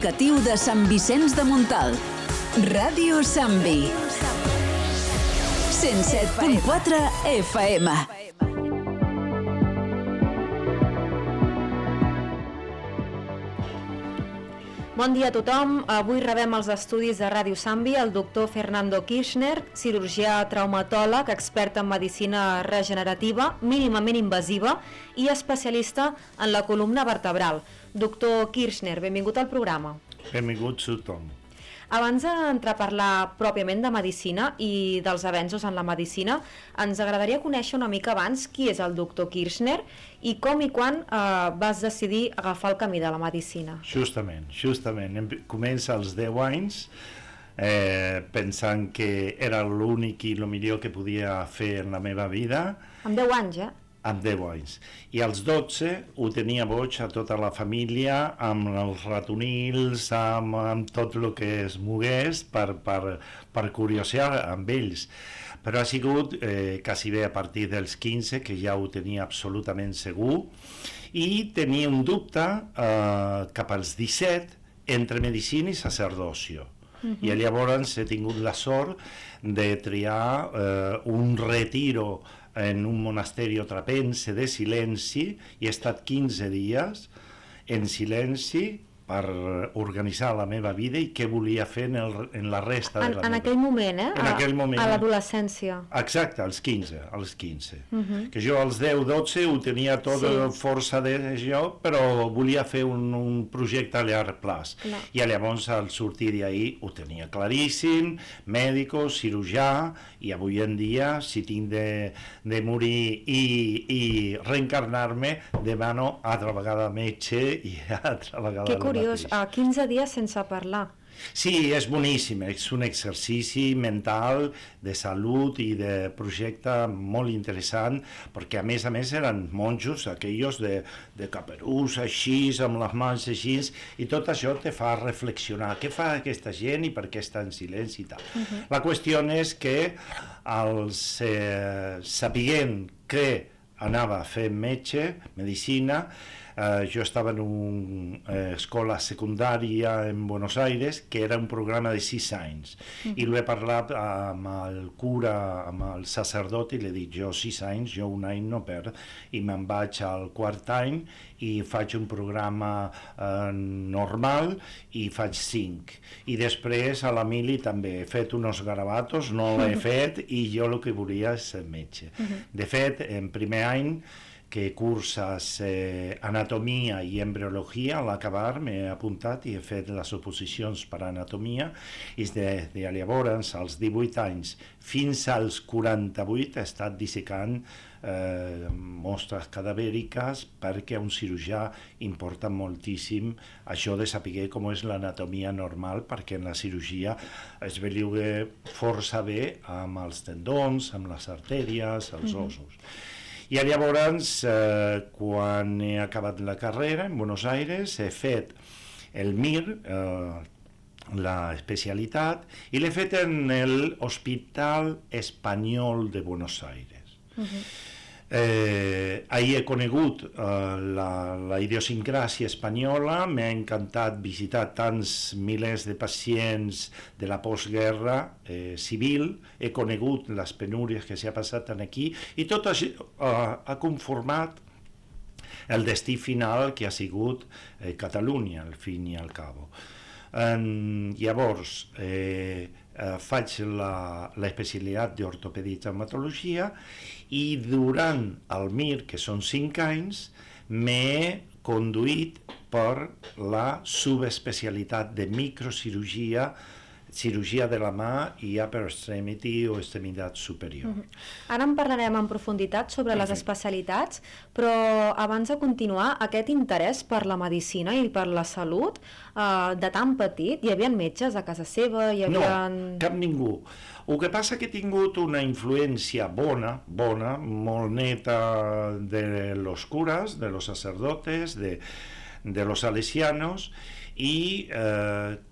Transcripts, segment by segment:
Educatiu de Sant Vicenç de Montalt. Ràdio Sambi. 107.4 FM. Bon dia a tothom. Avui rebem als estudis de Ràdio Sambi el doctor Fernando Kirchner, cirurgià traumatòleg, expert en medicina regenerativa, mínimament invasiva i especialista en la columna vertebral. Doctor Kirchner, benvingut al programa. Benvingut tothom. Abans d'entrar a parlar pròpiament de medicina i dels avenços en la medicina, ens agradaria conèixer una mica abans qui és el doctor Kirchner i com i quan vas decidir agafar el camí de la medicina. Justament. Comença als 10 anys pensant que era l'únic i el millor que podia fer en la meva vida. Amb 10 anys, Amb 10 anys. I als 12 ho tenia boig a tota la família, amb els ratonils, amb tot el que es mogués per curiosar amb ells. Però ha sigut quasi bé a partir dels 15 que ja ho tenia absolutament segur i tenia un dubte cap als 17 entre medicina i sacerdòcio. I llavors he tingut la sort de triar un retiro en un monasteri trapense de silenci i he estat 15 dies en silenci per organitzar la meva vida i què volia fer en la resta de la en meva aquell moment, En aquell moment. A l'adolescència. Exacte, als 15. Que jo als 10-12 ho tenia tot força d'això, però volia fer un projecte a llarg plaç. I llavors al sortir d'ahir ho tenia claríssim, mèdico, cirurgià, i avui en dia, si tinc de morir i reencarnar-me, demano altra vegada metge i altra vegada Que curiós, 15 dies sense parlar. Sí, és boníssim, és un exercici mental de salut i de projecte molt interessant, perquè a més eren monjos, aquells de caperús, així, amb les mans així, i tot això te fa reflexionar què fa aquesta gent i per què està en silenci i tal. La qüestió és que sapiguent que anava a fer metge, medicina, jo estava en una escola secundària en Buenos Aires que era un programa de 6 anys i l'he parlat amb el cura, amb el sacerdot i l'he dit jo 6 anys, jo un any no perd i me'n vaig al quart any i faig un programa normal i faig 5 i després a la mili també he fet uns garabatos, no l'he fet i jo el que volia és ser metge. De fet, en primer any que curses anatomia i embriologia, a l'acabar m'he apuntat i he fet les oposicions per anatomia i de llavors, als 18 anys fins als 48 he estat dissecant mostres cadavèriques perquè a un cirurgià importa moltíssim això de saber com és l'anatomia normal perquè en la cirurgia es belluga força bé amb els tendons, amb les artèries, els ossos. I llavors, quan he acabat la carrera en Buenos Aires, he fet el MIR, l'especialitat, i l'he fet en l'Hospital Espanyol de Buenos Aires. Ahir he conegut la idiosincràsia espanyola, m'ha encantat visitar tants milers de pacients de la postguerra civil, he conegut les penúries que s'ha passat aquí i tot això ha conformat el destí final que ha sigut Catalunya, al fin i al cabo. Llavors, faig l'especialitat d'ortopedia i traumatologia i durant el MIR, que són 5 anys, m'he conduït per la subespecialitat de microcirurgia, cirurgia de la mà i upper extremity o extremitat superior. Ara en parlarem en profunditat sobre les especialitats, però abans de continuar, aquest interès per la medicina i per la salut, de tan petit, hi havia metges a casa seva? No, cap ningú. El que passa que he tingut una influència bona, molt neta de los curas, de los sacerdotes, de los salesianos, i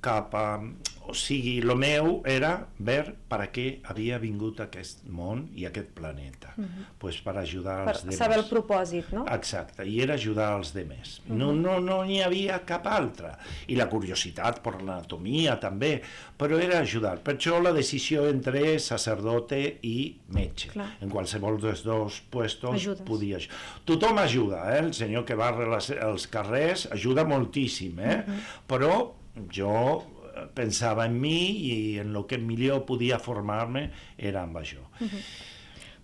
cap a o sigui, el meu era ver per a què havia vingut aquest món i aquest planeta. Pues per ajudar els demés. Per saber el propòsit, no? Exacte, i era ajudar els demés. No n'hi havia cap altre. I la curiositat per l'anatomia també, però era ajudar. Per això la decisió entre sacerdote i metge. Clar. En qualsevol dels dos puestos Ajudes. podia ajudar. Tothom ajuda, el senyor que barra els carrers ajuda moltíssim, però jo pensava en mi i en el que millor podia formar-me era amb això.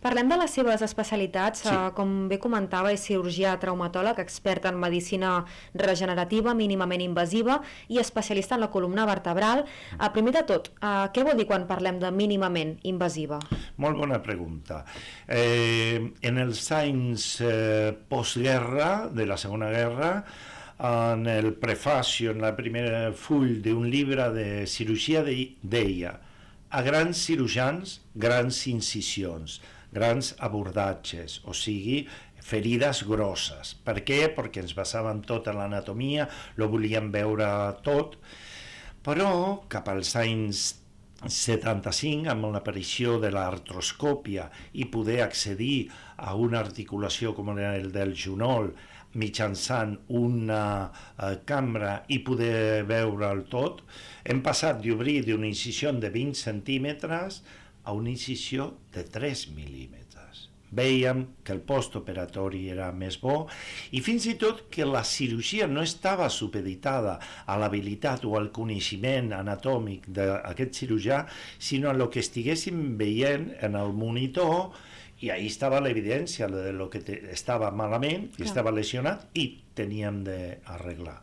Parlem de les seves especialitats. Sí. Com bé comentava, és cirurgià traumatòleg, expert en medicina regenerativa, mínimament invasiva i especialista en la columna vertebral. Primer de tot, què vol dir quan parlem de mínimament invasiva? Molt bona pregunta. En els anys postguerra, de la Segona Guerra, en el prefacio, en la primera full d'un llibre de cirurgia deia: a grans cirurgians, grans incisions, grans abordatges, o sigui, ferides grosses. Per què? Perquè ens basàvem tot en l'anatomia, lo volíem veure tot, però cap als anys 75, amb l'aparició de l'artroscòpia i poder accedir a una articulació com el del genoll mitjançant una cambra i poder veure'l tot, hem passat d'obrir d'una incisió de 20 centímetres a una incisió de 3 mil·límetres. Vèiem que el postoperatori era més bo i fins i tot que la cirurgia no estava supeditada a l'habilitat o al coneixement anatòmic d'aquest cirurgià, sinó a el que estiguéssim veient en el monitor, i ahí estava l'evidència de lo que estava malament, que estava lesionat i teníem d'arreglar.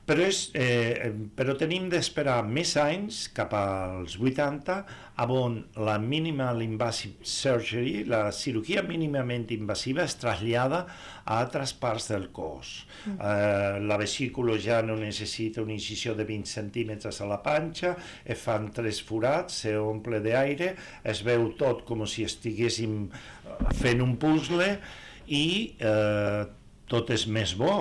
Però tenim d'esperar més anys, cap als 80, on la minimal invasive surgery, la cirurgia mínimament invasiva, es trasllada a altres parts del cos. La vesícula ja no necessita una incisió de 20 centímetres a la panxa, es fan 3 forats, s'omple d'aire, es veu tot com si estiguéssim fent un puzzle i tot és més bo.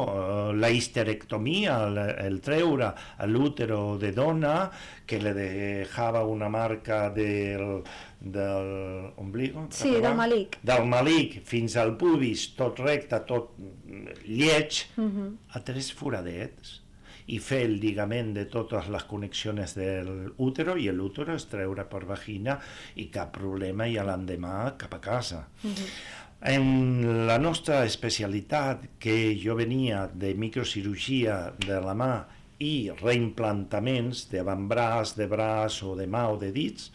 La histerectomia, el treure l'útero de dona que le dejava una marca del ombligo, Sí, del malic. del malic fins al pubis, tot recte, tot lleig, a 3 foradets i fer el lligament de totes les connexions de l'útero i l'útero es treure per vagina i cap problema i l'endemà cap a casa. En la nostra especialitat, que jo venia de microcirurgia de la mà i reimplantaments d'avantbraç, de braç o de mà o de dits,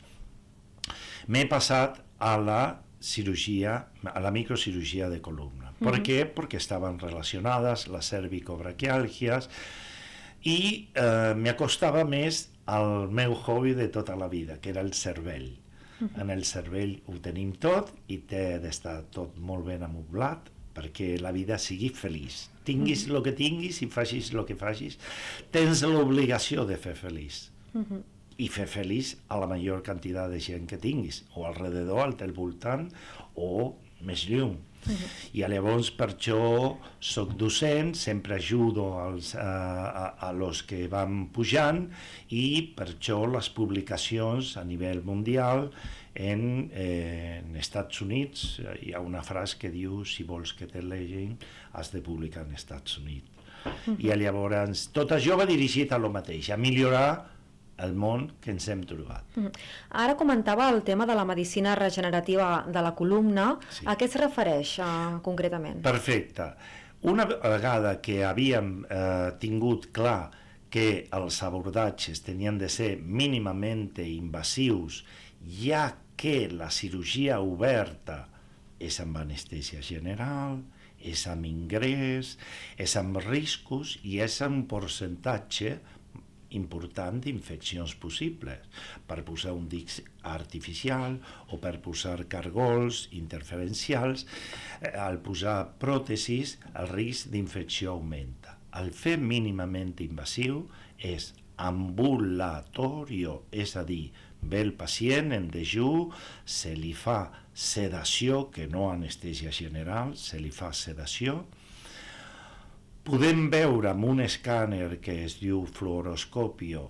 m'he passat a la cirurgia, a la microcirurgia de columna. Per què? Perquè estaven relacionades les cervicobraquiàlgies i m'acostava més al meu hobby de tota la vida, que era el cervell. En el cervell ho tenim tot i té d'estar tot molt ben amoblat perquè la vida sigui feliç. Tinguis el que tinguis i facis el que facis, tens l'obligació de fer feliç. I fer feliç a la major quantitat de gent que tinguis, o alrededor, al teu voltant, o més lluny. I llavors per això soc docent, sempre ajudo a los que van pujant i per això les publicacions a nivell mundial en Estats Units, hi ha una frase que diu si vols que te legin has de publicar en Estats Units. I llavors tot això va dirigit a lo mateix, a millorar el món que ens hem trobat. Ara comentava el tema de la medicina regenerativa de la columna. Sí. A què es refereix concretament? Perfecte. Una vegada que havíem tingut clar que els abordatges tenien de ser mínimament invasius, ja que la cirurgia oberta és amb anestèsia general, és amb ingrés, és amb riscos i és amb percentatge important d'infeccions possibles, per posar un dic artificial o per posar cargols interferencials, al posar pròtesis el risc d'infecció augmenta. El fer mínimament invasiu és ambulatorio, és a dir, ve el pacient en dejú, se li fa sedació, que no anestèsia general, se li fa sedació. Podem veure amb un escàner que es diu fluoroscòpio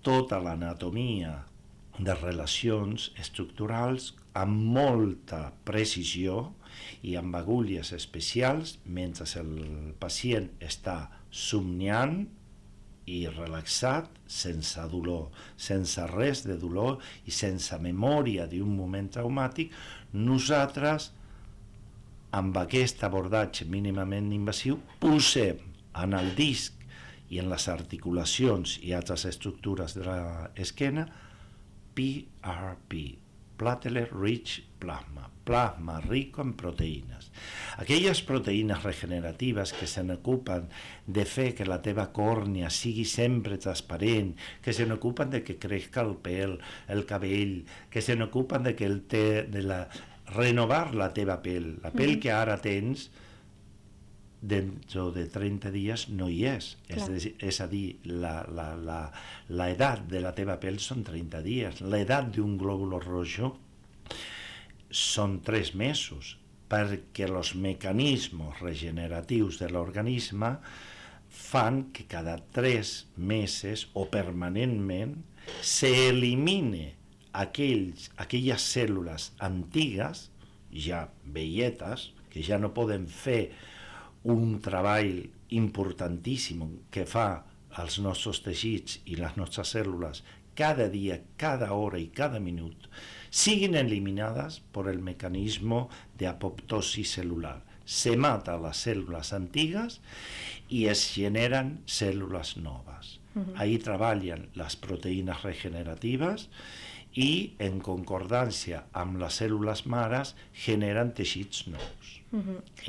tota l'anatomia de relacions estructurals amb molta precisió i amb agulles especials mentre el pacient està somniant i relaxat, sense dolor, sense res de dolor i sense memòria d'un moment traumàtic. Nosaltres, amb aquest abordatge mínimament invasiu, pulsem en el disc i en les articulacions i altres estructures de l'esquena PRP, Platelet Rich Plasma, plasma rico en proteïnes. Aquelles proteïnes regeneratives que se n'ocupen de fer que la teva còrnia sigui sempre transparent, que se n'ocupen de que crezca el pèl, el cabell, que se n'ocupen de que renovar la teva pell. La pell que ara tens, dentro de 30 dies no hi és. És a dir, l'edat de la teva pell són 30 dies. L'edat d'un glòbul rojo són 3 mesos, perquè els mecanismes regeneratius de l'organisme fan que cada 3 mesos o permanentment s'elimine aquelles cèl·lules antigues, ja velletes, que ja no poden fer un treball importantíssim que fa els nostres teixits i les nostres cèl·lules cada dia, cada hora i cada minut, siguin eliminades per el mecanisme d'apoptosi celular. Se mata les cèl·lules antigues i es generen cèl·lules noves. Ahí treballen les proteïnes regeneratives i, en concordància amb les cèl·lules mares, generen teixits nous.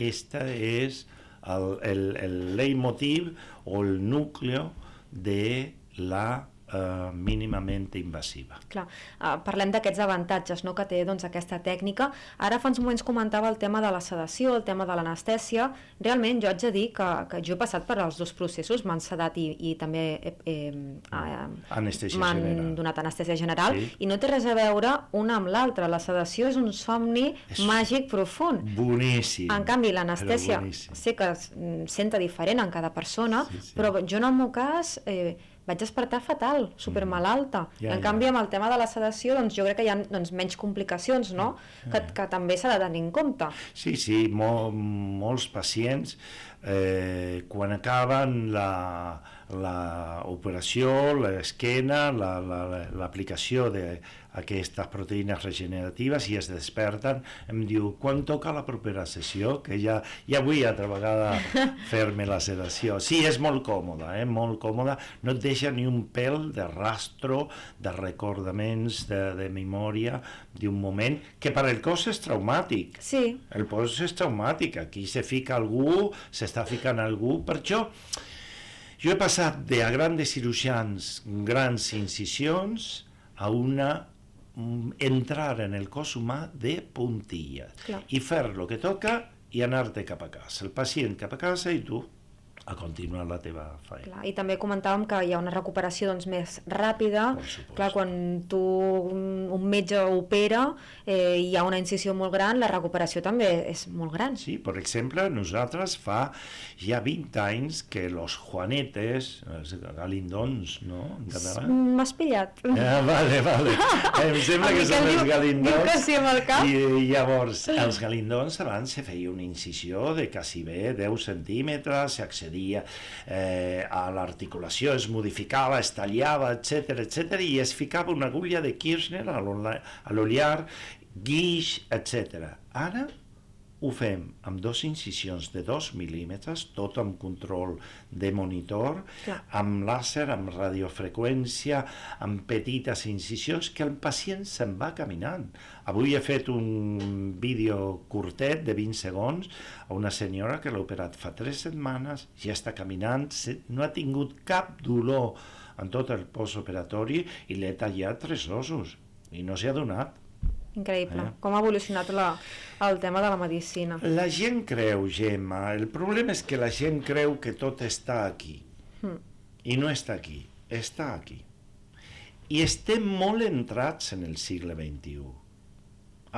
Este és el leitmotiv o el núcleo de la mínimament invasiva. Clar, parlem d'aquests avantatges, no?, que té aquesta tècnica. Ara fa uns moments comentava el tema de la sedació, el tema de l'anestèsia. Realment jo haig de dir que jo he passat per els dos processos, m'han sedat i també m'han donat anestèsia general, i no té res a veure una amb l'altra. La sedació és un somni màgic profund. Boníssim. En canvi, l'anestèsia sé que es senta diferent en cada persona, però jo en el meu cas vaig despertar fatal, supermalalta. En canvi, amb el tema de la sedació, jo crec que hi ha menys complicacions, no?, que també s'ha de tenir en compte. Sí, molts pacients, quan acaben l'operació, l'esquena, l'aplicació d'aquestes proteïnes regeneratives i es desperten, em diu, quan toca la propera sessió? Que ja vull altra vegada fer-me la sedació. Sí, és molt còmoda, molt còmoda, no et deixa ni un pèl de rastro, de recordaments, de memòria d'un moment que per al cos és traumàtic. Sí. El cos és traumàtic, aquí se fica algú, s'està ficant algú, per això jo he passat de a grans cirurgians, grans incisions, a entrar en el cos humà de puntilles i fer el que toca i anar-te cap a casa. El pacient cap a casa i tu a continuar la teva feina. I també comentàvem que hi ha una recuperació més ràpida. Clar, quan un metge opera hi ha una incisió molt gran, la recuperació també és molt gran. Sí, per exemple, nosaltres fa ja 20 anys que los juanetes, els galindons, no? M'has pillat. Vale. Em sembla que són els galindons. Diu que sí amb el cap. I llavors, els galindons abans se feia una incisió de quasi bé 10 centímetres, s'accedia a l'articulació, es modificava, es tallava, etc. I es ficava una agulla de Kirchner a l'oliar, guix, etc. Ara ho fem amb 2 incisions de 2 mil·límetres, tot amb control de monitor, amb làser, amb radiofreqüència, amb petites incisions, que el pacient se'n va caminant. Avui he fet un vídeo curtet de 20 segons a una senyora que l'ha operat fa 3 setmanes, ja està caminant, no ha tingut cap dolor en tot el postoperatori i l'he tallat 3 ossos i no s'hi ha donat. Increïble. Com ha evolucionat el tema de la medicina. La gent creu, Gemma, el problema és que la gent creu que tot està aquí. I no està aquí, està aquí. I estem molt entrats en el segle XXI.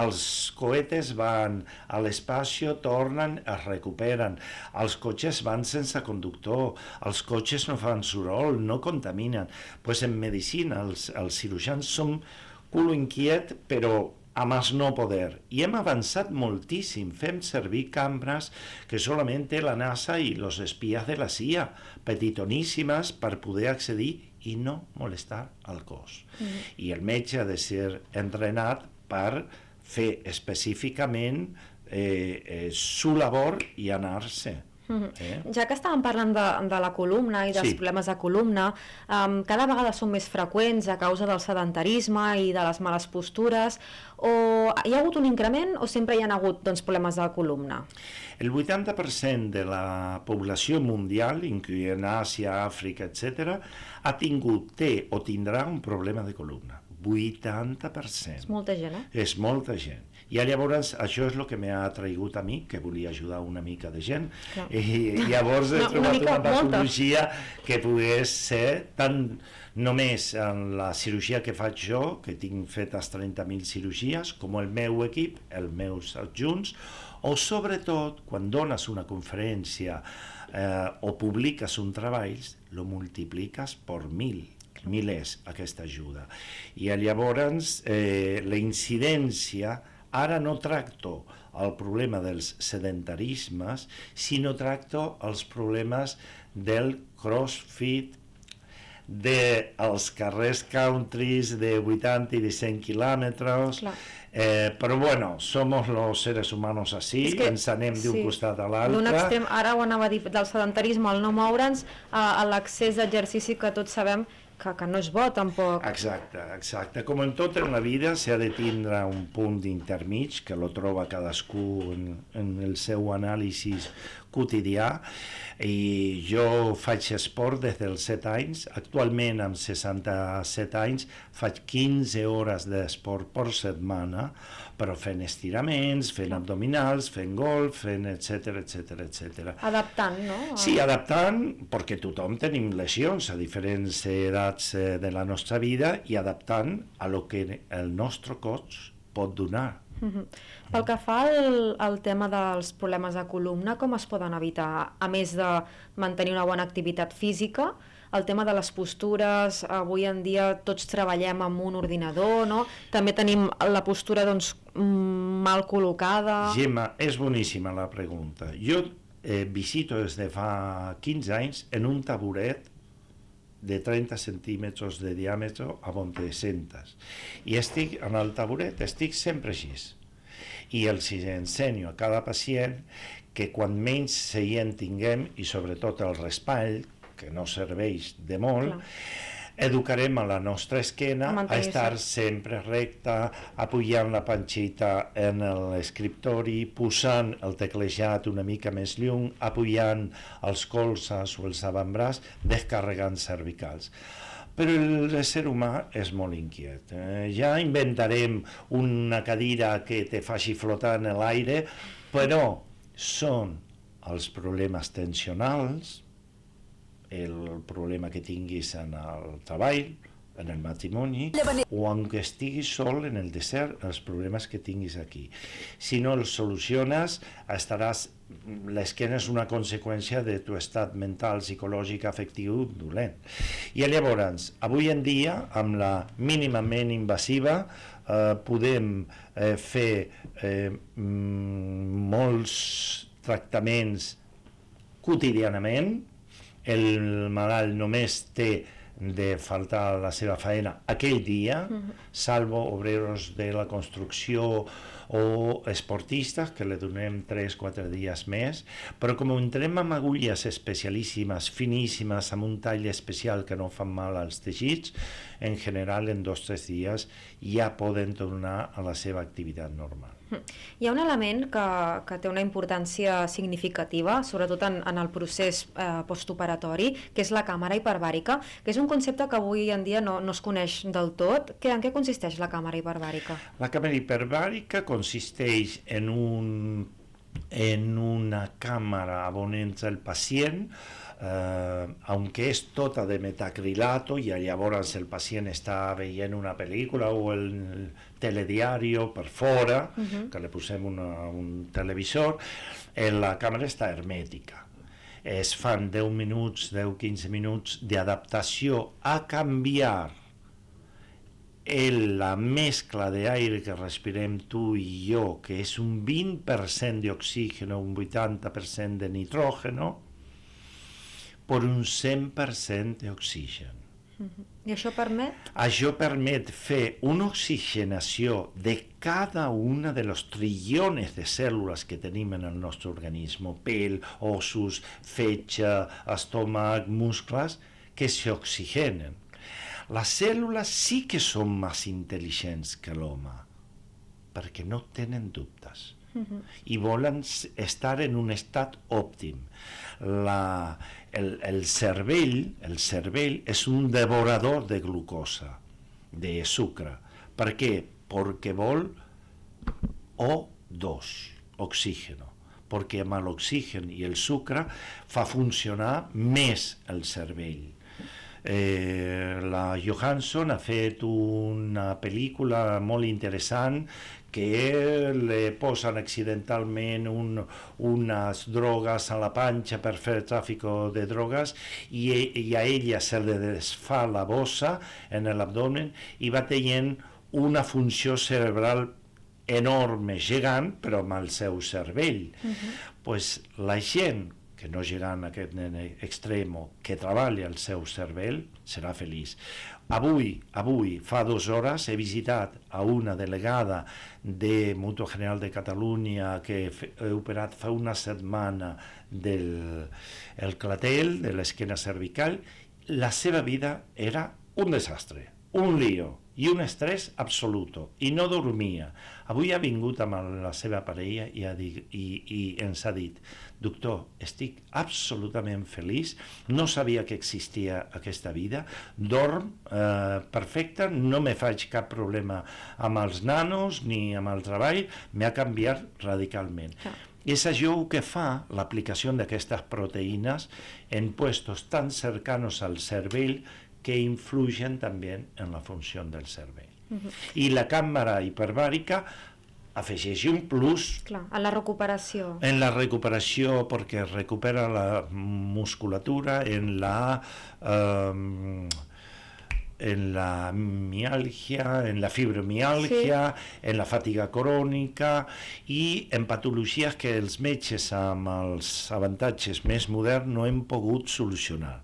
els cohetes van a l'espacio, tornen, es recuperen, els cotxes van sense conductor, els cotxes no fan soroll, no contaminen. Pues en medicina els cirurgians som culo inquiet, però a más no poder. I hem avançat moltíssim. Fem servir cambres que solament té la NASA i los espías de la CIA, petitoníssimes per poder accedir i no molestar el cos. I el metge ha de ser entrenat per fer específicament su labor i anar-se. Ja que estàvem parlant de la columna i dels problemes de columna, cada vegada són més freqüents a causa del sedentarisme i de les males postures, o hi ha hagut un increment o sempre hi ha hagut problemes de la columna? El 80% de la població mundial, incloent Àsia, Àfrica, etc., ha tingut, té o tindrà un problema de columna. 80%. És molta gent, És molta gent. I llavors això és el que m'ha atraigut a mi, que volia ajudar una mica de gent. I llavors he trobat una patologia que pogués ser tant només en la cirurgia que faig jo, que tinc fetes 30.000 cirurgies, com el meu equip, els meus adjunts, o sobretot quan dones una conferència o publiques un treball, lo multipliques per 1.000 és aquesta ajuda. I llavors la incidència, ara no tracto el problema dels sedentarismes, sinó tracto els problemes del crossfit, dels carrers countries de 80 i de 100 quilòmetres, però bueno, somos los seres humanos así, ens anem d'un costat a l'altre. D'un extrem, ara ho anava a dir, del sedentarisme al no moure'ns, a l'excés d'exercici que tots sabem que no és bo tampoc. Exacte. Com en tot en la vida s'ha de tindre un punt intermig que lo troba cadascú en el seu anàlisi quotidià, i jo faig esport des dels 7 anys, actualment amb 67 anys faig 15 hores d'esport per setmana, però fent estiraments, fent abdominals, fent golf, fent etc. Adaptant, no? Sí, adaptant, perquè tothom tenim lesions a diferents edats de la nostra vida, i adaptant a lo que el nostre cos pot donar. Pel que fa al tema dels problemes de columna, com es poden evitar? A més de mantenir una bona activitat física, el tema de les postures, avui en dia tots treballem amb un ordinador, no? També tenim la postura mal col·locada. Gemma, és boníssima la pregunta. Jo visito des de fa 15 anys en un taburet de 30 centímetres de diàmetre on te sentes. I estic en el taburet, estic sempre així. I els ensenyo a cada pacient que quan menys seient tinguem, i sobretot el raspall, que no serveix de molt, educarem a la nostra esquena a estar sempre recta, apoyant la panxita en l'escriptori, posant el teclejat una mica més lluny, apoyant els colzes o els avantbraç, descarregant cervicals. Però l'ésser humà és molt inquiet. Ja inventarem una cadira que te faci flotar en l'aire, però són els problemes tensionals, el problema que tinguis en el treball, en el matrimoni, o aunque estiguis sol en el desert, els problemes que tinguis aquí. Si no els soluciones, l'esquena és una conseqüència de tu estat mental, psicològic, afectiu, dolent. I llavors, avui en dia, amb la mínimament invasiva, podem fer molts tractaments quotidianament. El malalt només té de faltar la seva feina aquell dia, salvo obreros de la construcció o esportistes, que li donem 3-4 dies més, però com entrem amb agulles especialíssimes, finíssimes, amb un tall especial que no fan mal als teixits, en general en 2-3 dies ja poden tornar a la seva activitat normal. Hi ha un element que té una importància significativa, sobretot en el procés postoperatori, que és la càmera hiperbàrica, que és un concepte que avui en dia no es coneix del tot. En què consisteix la càmera hiperbàrica? La càmera hiperbàrica consisteix en un en una cámara on entra el pacient, aunque és tota de metacrilato i llavors el pacient està veient una pel·lícula o el telediari per fora, que li posem un televisor, la càmera està hermètica. Es fan 10 minuts, 10-15 minuts d'adaptació a canviar la mezcla de aire que respirem tu i jo, que és un 20% d'oxígeno, un 80% de nitrógeno, per un 100% d'oxigen. I això permet? Això permet fer una oxigenació de cada una de los trillones de cèl·lules que tenim en el nostre organisme, pell, ossos, fetge, estómac, muscles, que s'oxigenen. Les cèl·lules sí que són més intel·ligents que l'home, perquè no tenen dubtes i volen estar en un estat òptim. El cervell és un devorador de glucosa, de sucre. Per què? Perquè vol O2, oxígeno, perquè amb l'oxigen i el sucre fa funcionar més el cervell. La Johansson ha fet una pel·lícula molt interessant que le posen accidentalment unes drogues a la panxa per fer tràfic de drogues i a ella se li desfà la bossa en l'abdomen i va tenint una funció cerebral enorme, gegant, però amb el seu cervell. Pues la gent que no llegant a aquest nen extrem, que treballa el seu cervell, serà feliç. Avui, fa 2 hores, he visitat a una delegada de Mutua General de Catalunya que he operat fa una setmana del clatell, de l'esquena cervical. La seva vida era un desastre, un lío i un estrès absolut, i no dormia. Avui ha vingut amb la seva parella i ens ha dit: doctor, estic absolutament feliç, no sabia que existia aquesta vida, dorm perfecte, no me faig cap problema amb els nanos ni amb el treball, m'ha canviat radicalment. És això que fa l'aplicació d'aquestes proteïnes en puestos tan cercanos al cervell que influyen també en la funció del cervell. I la càmera hiperbàrica afegeix un plus. Clar, en la recuperació. En la recuperació, perquè recupera la musculatura, en la mialgia, en la fibromialgia, en la fatiga crònica i en patologies que els metges amb els avantatges més moderns no hem pogut solucionar.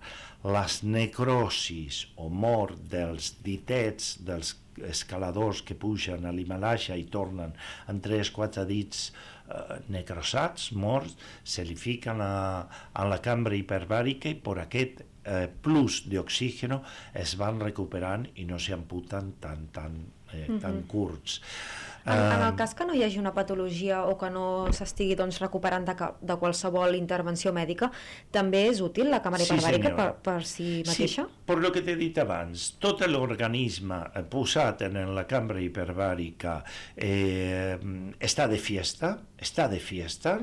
Les necrosis o mort dels ditets, dels escaladors que pugen a l'Himàlaia i tornen amb 3-4 dits necrosats, morts, se li fiquen a la cambra hiperbàrica i per aquest plus d'oxígeno es van recuperant i no s'amputen tan curts. En el cas que no hi hagi una patologia o que no s'estigui recuperant de qualsevol intervenció mèdica, també és útil la càmera hiperbàrica per si mateixa? Sí, per lo que t'he dit abans, tot l'organisme posat en la càmera hiperbàrica està de fiesta,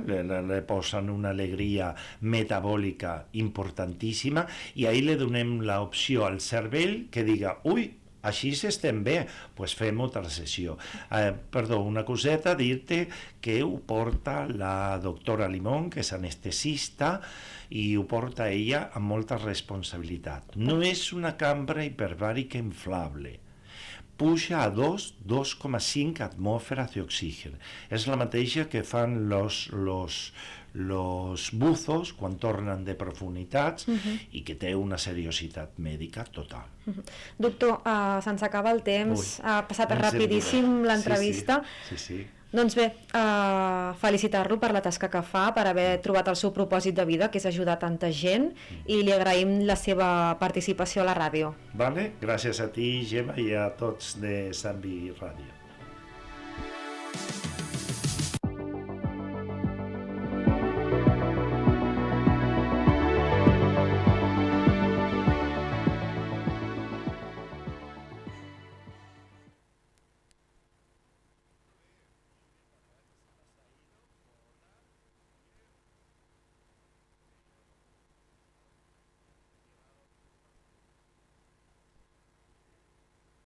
le posen una alegria metabòlica importantíssima i ahir li donem l'opció al cervell que diga, ui, així estem bé, doncs fem altra sessió. Una coseta, dir-te que ho porta la doctora Limón, que és anestesista, i ho porta ella amb molta responsabilitat. No és una cambra hiperbàrica inflable. Puja a 2,5 atmòsferes d'oxigen. És la mateixa que fan los buzos quan tornen de profunditats i que té una seriositat mèdica total. Doctor, se'ns acaba el temps, ha passat rapidíssim l'entrevista. Sí. Doncs bé, felicitar-lo per la tasca que fa, per haver trobat el seu propòsit de vida, que és ajudar tanta gent, i li agraïm la seva participació a la ràdio. Vale, gràcies a ti, Gemma, i a tots de Sambi Ràdio.